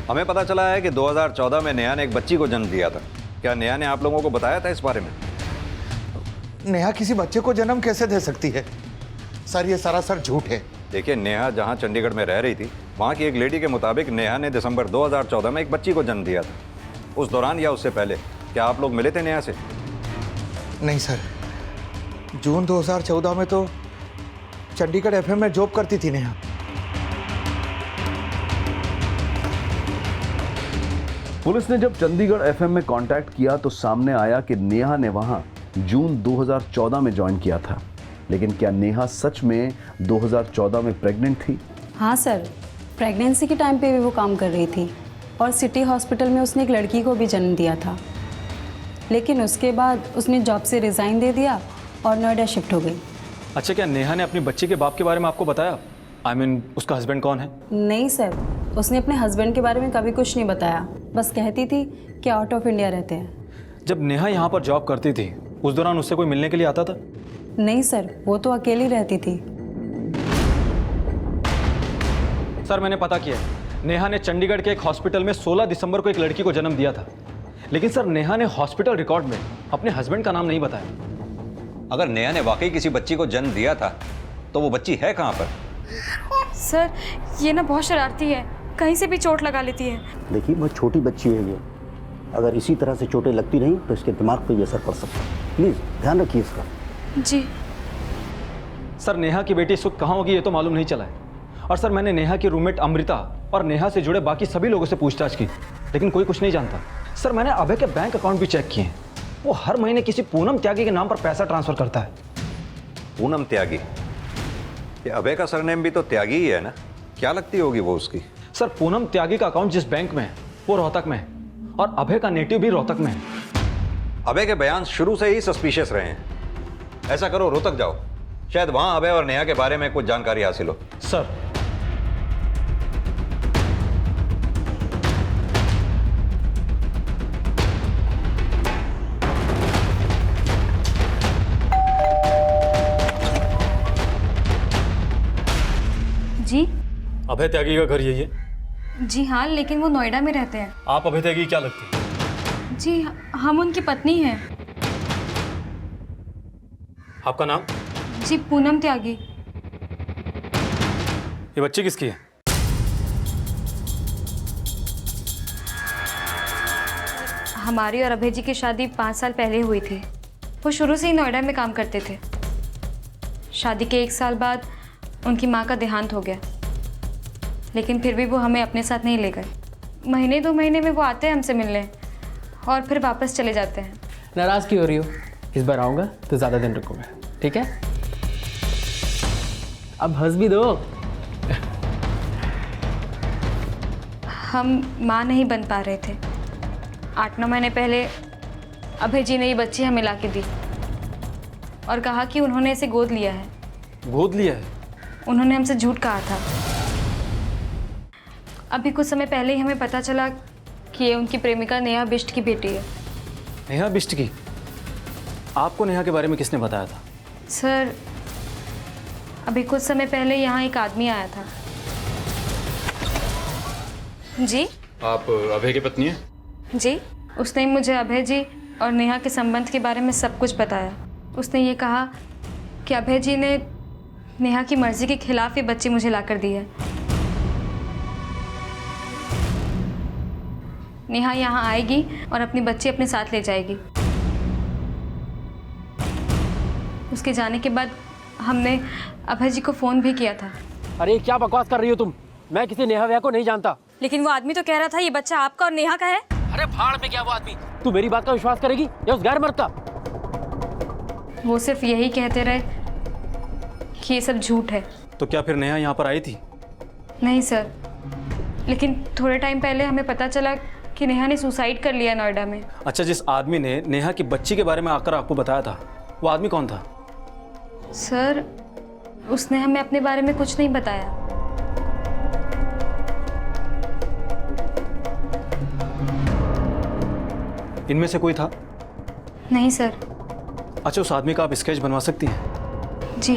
हमें पता चला है कि 2014 में नेहा ने एक बच्ची को जन्म दिया था। क्या नेहा ने आप लोगों को बताया था इस बारे में? नेहा किसी बच्चे को जन्म कैसे दे सकती है? सर ये सरासर झूठ है। देखिए, नेहा जहाँ चंडीगढ़ में रह रही थी वहाँ की एक लेडी के मुताबिक नेहा ने दिसंबर 2014 में एक बच्ची को जन्म दिया था। उस दौरान या उससे पहले क्या आप लोग मिले थे नेहा से? नहीं सर, जून 2014 में तो चंडीगढ़ एफएम में जॉब करती थी नेहा। पुलिस ने जब चंडीगढ़ एफएम में कांटेक्ट किया तो सामने आया कि नेहा ने वहां जून 2014 में ज्वाइन किया था। लेकिन क्या नेहा सच में 2014 में प्रेग्नेंट थी? हाँ सर, प्रेगनेंसी के टाइम पे भी वो काम कर रही थी और सिटी हॉस्पिटल में उसने एक लड़की को भी जन्म दिया था। लेकिन उसके बाद उसने जॉब से रिज़ाइन दे दिया और नोएडा शिफ्ट हो गई। अच्छा, क्या नेहा ने अपनी बच्ची के बाप के बारे में आपको बताया? I mean, उसका हस्बैंड कौन है? नहीं सर, उसने अपने हस्बैंड के बारे में कभी कुछ नहीं बताया, बस कहती थी कि आउट ऑफ इंडिया रहते हैं। जब नेहा यहाँ पर जॉब करती थी उस दौरान उससे कोई मिलने के लिए आता था? नहीं सर, वो तो अकेली रहती थी। सर मैंने पता किया, नेहा ने चंडीगढ़ के एक हॉस्पिटल में 16 दिसंबर को एक लड़की को जन्म दिया था। लेकिन सर नेहा ने हॉस्पिटल रिकॉर्ड में अपने हस्बैंड का नाम नहीं बताया। अगर नेहा ने वाकई किसी बच्ची को जन्म दिया था तो वो बच्ची है कहाँ पर? सर ये ना बहुत शरारती है, कहीं से भी चोट लगा लेती है। देखिए बहुत छोटी बच्ची है ये, अगर इसी तरह से चोटें लगती रहीं तो इसके दिमाग पे भी असर पड़ सकता है। प्लीज़ ध्यान रखिए इसका। जी सर, नेहा की बेटी इस वक्त कहाँ होगी ये तो मालूम नहीं चला है। और सर मैंने नेहा की रूममेट अमृता और नेहा से जुड़े बाकी सभी लोगों से पूछताछ की, लेकिन कोई कुछ नहीं जानता। सर मैंने अभय के बैंक अकाउंट भी चेक किए हैं, वो हर महीने किसी पूनम त्यागी के नाम पर पैसा ट्रांसफर करता है। पूनम त्यागी? ये अभय का सरनेम भी तो त्यागी ही है ना? क्या लगती होगी वो उसकी? सर पूनम त्यागी का अकाउंट जिस बैंक में है वो रोहतक में है और अभय का नेटिव भी रोहतक में है। अभय के बयान शुरू से ही सस्पिशियस रहे हैं। ऐसा करो, रोहतक जाओ, शायद वहां अभय और नेहा के बारे में कुछ जानकारी हासिल हो। सर जी अभय त्यागी का घर यही है? जी हाँ, लेकिन वो नोएडा में रहते हैं। आप अभय त्यागी क्या लगती है? जी हम उनकी पत्नी हैं। आपका नाम? जी पूनम त्यागी। ये बच्ची किसकी है? हमारी और अभय जी की शादी 5 साल पहले हुई थी। वो शुरू से ही नोएडा में काम करते थे। शादी के 1 साल बाद उनकी माँ का देहांत हो गया, लेकिन फिर भी वो हमें अपने साथ नहीं ले गए। महीने 2 महीने में वो आते हैं हमसे मिलने और फिर वापस चले जाते हैं। नाराज़ क्यों हो रही हो? इस बार आऊँगा तो ज़्यादा दिन रुकूंगा, ठीक है? अब हंस भी दो। हम माँ नहीं बन पा रहे थे। 8-9 महीने पहले अभय जी ने ये बच्ची हमें ला के दी और कहा कि उन्होंने इसे गोद लिया है। गोद लिया है? उन्होंने हमसे झूठ कहा था। अभी कुछ समय पहले ही हमें पता चला कि ये उनकी प्रेमिका नेहा बिष्ट की बेटी है। नेहा बिष्ट की? आपको नेहा के बारे में किसने बताया था? सर, अभी कुछ समय पहले यहाँ एक आदमी आया था। जी? आप अभय की पत्नी हैं? जी, उसने मुझे अभय जी और नेहा के संबंध के बारे में सब कुछ बताया। उसने ये कहा कि अभय जी ने नेहा की मर्जी के खिलाफ ये बच्ची मुझे लाकर दी है। नेहा यहाँ आएगी और अपनी बच्ची अपने साथ ले जाएगी। उसके जाने के बाद हमने अभय जी को फ़ोन भी किया था। अरे क्या बकवास कर रही हो तुम? मैं किसी नेहा वेहा को नहीं जानता। लेकिन वो आदमी तो कह रहा था ये बच्चा आपका और नेहा का है। अरे भाड़ में क्या वो आदमी? तू मेरी बात का विश्वास करेगी या उस गैर मर्द का? वो सिर्फ यही कहते रहे कि ये सब झूठ है। तो क्या फिर नेहा यहाँ पर आई थी? नहीं सर, लेकिन थोड़े टाइम पहले हमें पता चला कि नेहा ने सुसाइड कर लिया नोएडा में। अच्छा, जिस आदमी ने नेहा की बच्ची के बारे में आकर आपको बताया था, वो आदमी कौन था? सर, उसने हमें अपने बारे में कुछ नहीं बताया। इनमें से कोई था? नहीं सर। अच्छा, उस आदमी का आप स्केच बनवा सकती हैं? जी।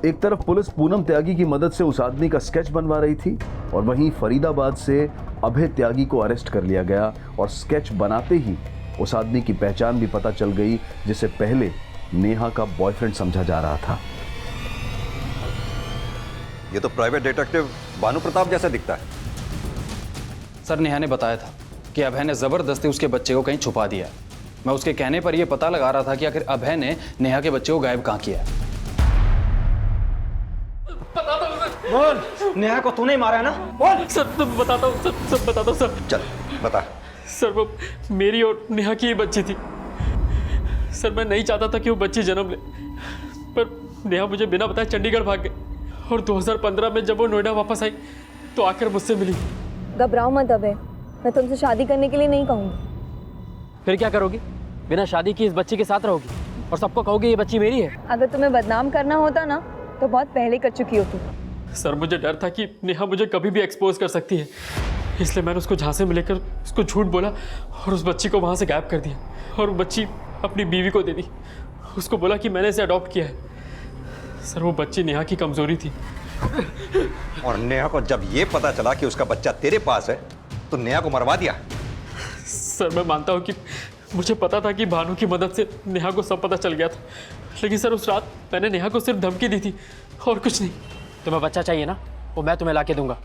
एक तरफ पुलिस पूनम त्यागी की मदद से उस आदमी का स्केच बनवा रही थी और वहीं फरीदाबाद से अभय त्यागी को अरेस्ट कर लिया गया और स्केच बनाते ही उस आदमी की पहचान भी पता चल गई जिसे पहले नेहा का बॉयफ्रेंड समझा जा रहा था। ये तो प्राइवेट डिटेक्टिव भानु प्रताप जैसा दिखता है। सर, नेहा ने बताया था कि अभय ने जबरदस्ती उसके बच्चे को कहीं छुपा दिया। मैं उसके कहने पर यह पता लगा रहा था कि आखिर अभय ने नेहा के बच्चे को गायब कहाँ किया है। बोल, नेहा को तूने मारा है ना? बोल। सर, बताता हूँ सब बताता हूँ सर। चल बता। सर, वो मेरी और नेहा की ही बच्ची थी। सर, मैं नहीं चाहता था कि वो बच्ची जन्म ले, पर नेहा मुझे बिना बताए चंडीगढ़ भाग गई और 2015 में जब वो नोएडा वापस आई तो आकर मुझसे मिली। घबराओ मत अभय, मैं तुमसे शादी करने के लिए नहीं कहूँगी। फिर क्या करोगी? बिना शादी की इस बच्ची के साथ रहोगी और सबको कहोगी ये बच्ची मेरी है? अगर तुम्हें बदनाम करना होता ना तो बहुत पहले कर चुकी होती। सर, मुझे डर था कि नेहा मुझे कभी भी एक्सपोज कर सकती है, इसलिए मैंने उसको झांसे में लेकर उसको झूठ बोला और उस बच्ची को वहाँ से गायब कर दिया और वो बच्ची अपनी बीवी को दे दी। उसको बोला कि मैंने इसे अडॉप्ट किया है। सर, वो बच्ची नेहा की कमजोरी थी। और नेहा को जब ये पता चला कि उसका बच्चा तेरे पास है तो नेहा को मरवा दिया। सर, मैं मानता हूँ कि मुझे पता था कि भानु की मदद से नेहा को सब पता चल गया था, लेकिन सर उस रात मैंने नेहा को सिर्फ धमकी दी थी और कुछ नहीं। तुम्हें बच्चा चाहिए ना, वो मैं तुम्हें लाके दूंगा,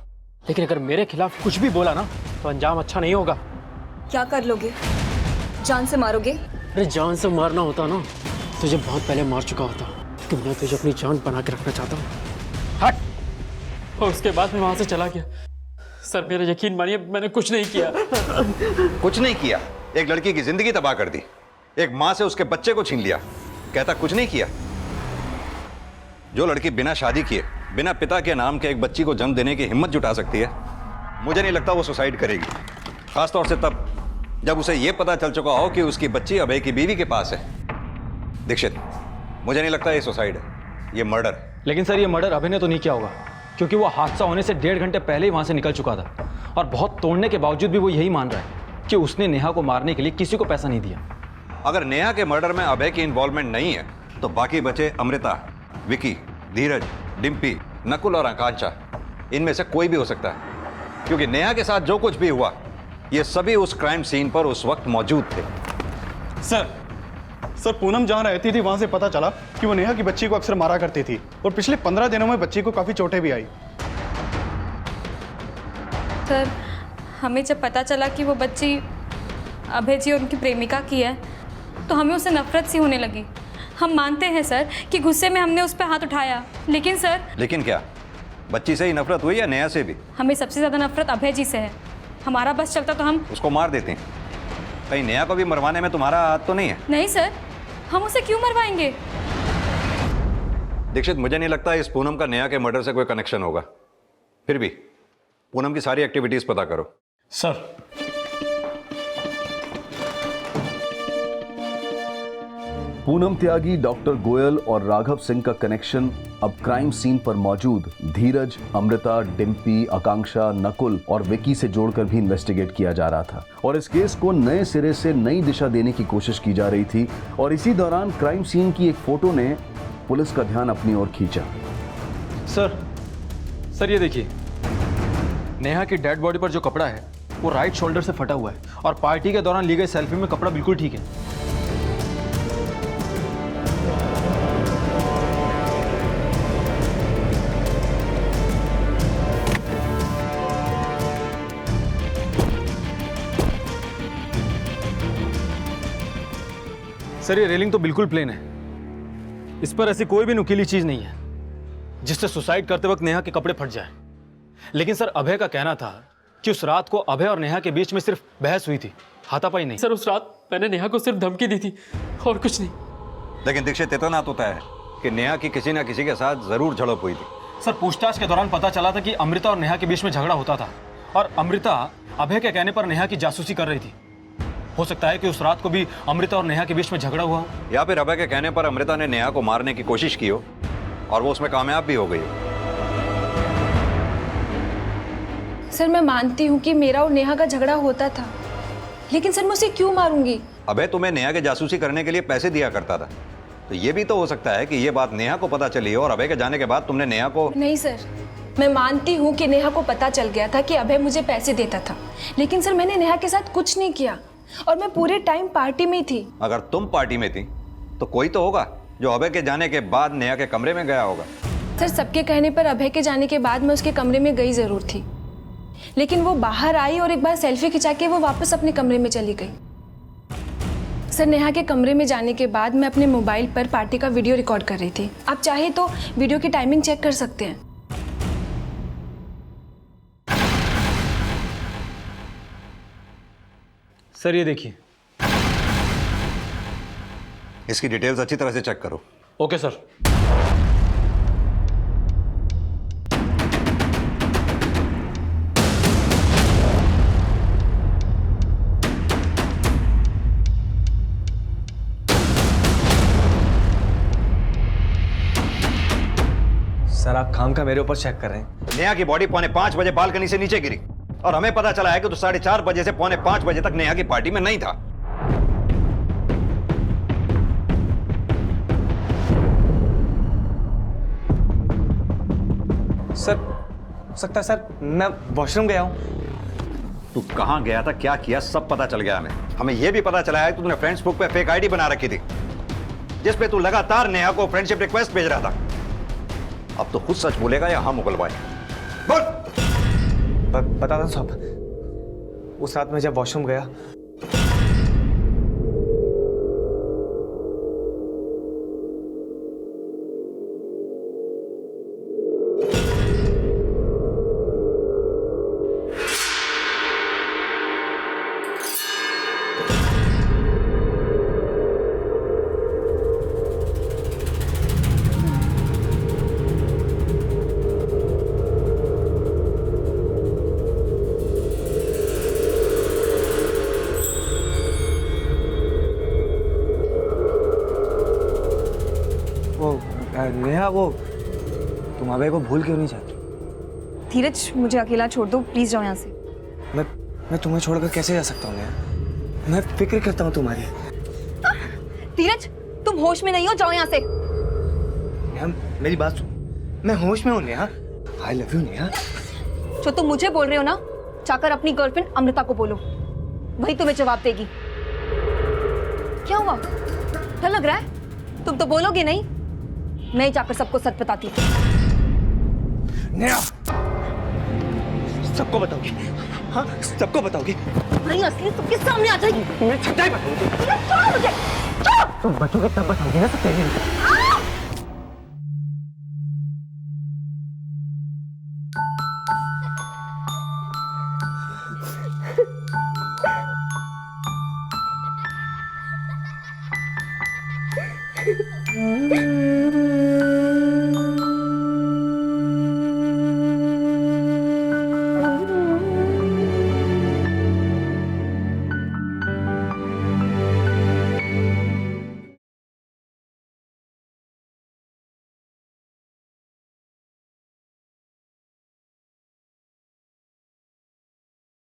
लेकिन अगर मेरे खिलाफ कुछ भी बोला ना तो अंजाम अच्छा नहीं होगा। क्या कर लोगे? जान से मारोगे? अरे जान से मारना होता ना तुझे बहुत पहले मार चुका होता, लेकिन मैं तुझे अपनी जान बना के रखना चाहता हूँ। हट। और उसके बाद मैं वहाँ से चला गया। सर, मेरा यकीन मानिए, मैंने कुछ नहीं किया। कुछ नहीं किया? एक लड़की की जिंदगी तबाह कर दी, एक माँ से उसके बच्चे को छीन लिया, कहता कुछ नहीं किया। जो लड़की बिना शादी किए, बिना पिता के नाम के एक बच्ची को जन्म देने की हिम्मत जुटा सकती है, मुझे नहीं लगता वो सुसाइड करेगी। खासतौर से तब जब उसे ये पता चल चुका हो कि उसकी बच्ची अभय की बीवी के पास है। दीक्षित, मुझे नहीं लगता ये सुसाइड है, ये मर्डर। लेकिन सर, ये मर्डर अभय ने तो नहीं किया होगा, क्योंकि वो हादसा होने से 1.5 घंटे पहले ही वहाँ से निकल चुका था और बहुत तोड़ने के बावजूद भी वो यही मान रहा है कि उसने नेहा को मारने के लिए किसी को पैसा नहीं दिया। अगर नेहा के मर्डर में अभय की इन्वॉल्वमेंट नहीं है तो बाकी बचे अमृता, विकी, धीरज, डिम्पी, नकुल और आकांक्षा, इनमें से कोई भी हो सकता है, क्योंकि नेहा के साथ जो कुछ भी हुआ ये सभी उस क्राइम सीन पर उस वक्त मौजूद थे। सर, पूनम जहाँ रहती थी वहाँ से पता चला कि वो नेहा की बच्ची को अक्सर मारा करती थी और पिछले 15 दिनों में बच्ची को काफ़ी चोटें भी आई। सर, हमें जब पता चला कि वो बच्ची अभय जी और उनकी प्रेमिका की है तो हमें उससे नफरत सी होने लगी। हम मानते हैं सर कि गुस्से में हमने उस पर हाथ उठाया, लेकिन सर। लेकिन क्या बच्ची से ही नफरत हुई या नेहा से भी? हमें सबसे ज़्यादा नफरत अभय जी से है। हमारा बस चलता तो हम उसको मार देते हैं। कहीं नेहा को भी मरवाने में तुम्हारा हाथ तो नहीं है? नहीं सर, हम उसे क्यों मरवाएंगे? दीक्षित, मुझे नहीं लगता इस पूनम का नेहा के मर्डर से कोई कनेक्शन होगा। फिर भी पूनम की सारी एक्टिविटीज पता करो। सर, पूनम त्यागी, डॉक्टर गोयल और राघव सिंह का कनेक्शन अब क्राइम सीन पर मौजूद धीरज, अमृता, डिम्पी, आकांक्षा, नकुल और विकी से जोड़कर भी इन्वेस्टिगेट किया जा रहा था और इस केस को नए सिरे से नई दिशा देने की कोशिश की जा रही थी। और इसी दौरान क्राइम सीन की एक फोटो ने पुलिस का ध्यान अपनी ओर खींचा। सर ये देखिए, नेहा की डेड बॉडी पर जो कपड़ा है वो राइट शोल्डर से फटा हुआ है और पार्टी के दौरान ली गई सेल्फी में कपड़ा बिल्कुल ठीक है। सर ये रेलिंग तो बिल्कुल प्लेन है, इस पर ऐसी कोई भी नुकीली चीज नहीं है जिससे सुसाइड करते वक्त नेहा के कपड़े फट जाए। लेकिन सर अभय का कहना था कि उस रात को अभय और नेहा के बीच में सिर्फ बहस हुई थी, हाथापाई नहीं। सर उस रात मैंने नेहा को सिर्फ धमकी दी थी और कुछ नहीं। लेकिन दीक्षित इतना तो तय है कि नेहा की किसी ना किसी के साथ जरूर झड़प हुई थी। सर पूछताछ के दौरान पता चला था कि अमृता और नेहा के बीच में झगड़ा होता था और अमृता अभय के कहने पर नेहा की जासूसी कर रही थी। हो सकता है कि उस रात को भी अमृता और नेहा के बीच में झगड़ा हुआ हो, या फिर अभय के कहने पर अमृता ने नेहा को मारने की कोशिश की हो और वो उसमें कामयाब भी हो गई हो। सर मैं मानती हूँ कि मेरा और नेहा का झगड़ा होता था, लेकिन सर मैं उसे क्यों मारूंगी? अभय तुम्हें नेहा के जासूसी करने के लिए पैसे दिया करता था, तो ये भी तो हो सकता है कि ये बात नेहा को पता चली हो और अभय के जाने के बाद तुमने नेहा को। नहीं सर, मैं मानती हूँ कि नेहा को पता चल गया था कि अभय मुझे पैसे देता था, लेकिन सर मैंने नेहा के साथ कुछ नहीं किया और मैं पूरे टाइम पार्टी में थी। अगर तुम पार्टी में थी तो कोई तो होगा जो अभय के जाने के बाद नेहा के कमरे में गया होगा। सर सबके कहने पर अभय के जाने के बाद मैं उसके कमरे में गई जरूर थी, लेकिन वो बाहर आई और एक बार सेल्फी खिंचा के वो वापस अपने कमरे में चली गई। सर नेहा के कमरे में जाने के बाद मैं अपने मोबाइल पर पार्टी का वीडियो रिकॉर्ड कर रही थी। आप चाहे तो वीडियो की टाइमिंग चेक कर सकते हैं। सर ये देखिए, इसकी डिटेल्स अच्छी तरह से चेक करो। Okay sir. सर आप खाम का मेरे ऊपर चेक कर रहे हैं। नेहा की बॉडी 4:45 बजे बालकनी से नीचे गिरी और हमें पता चला है कि तो 4:30 बजे से 4:45 बजे तक नेहा की पार्टी में नहीं था। सर सकता सर मैं वॉशरूम गया हूँ। तू कहाँ गया था, क्या किया, सब पता चल गया हमें। हमें यह भी पता चला है कि तूने फेसबुक पे फेक आईडी बना रखी थी जिस पे तू लगातार नेहा को फ्रेंडशिप रिक्वेस्ट भेज रहा था। अब तो खुद सच बोलेगा या हम उगलवाए? बोल। बता दो साहब, उस रात में जब वॉशरूम गया नेहा, वो तुम अभय को भूल क्यों नहीं जाती? धीरज मुझे अकेला छोड़ दो प्लीज, जाओ यहाँ से। मैं तुम्हें छोड़कर कैसे जा सकता हूँ नेहा? मैं फिक्र करता हूँ तुम्हारी। धीरज तुम होश में नहीं हो, जाओ यहाँ से। नेहा मेरी बात सुन, मैं होश में हूँ Neha. I love you Neha. जो तुम मुझे बोल रहे हो ना, जाकर अपनी गर्लफ्रेंड अमृता को बोलो, वही तुम्हें जवाब देगी। क्या हुआ, डर लग रहा है? तुम तो बोलोगे नहीं, मैं जाकर सबको सच बताती हूँ। नेहा सबको बताओगी? हाँ सबको बताओगी? नहीं, असली सबके सामने आ जाएगी। मैं छटाई बताऊंगी। छोड़ो मुझे, छोड़ो। तुम बचोगे तब बताओगी ना सब तेरी।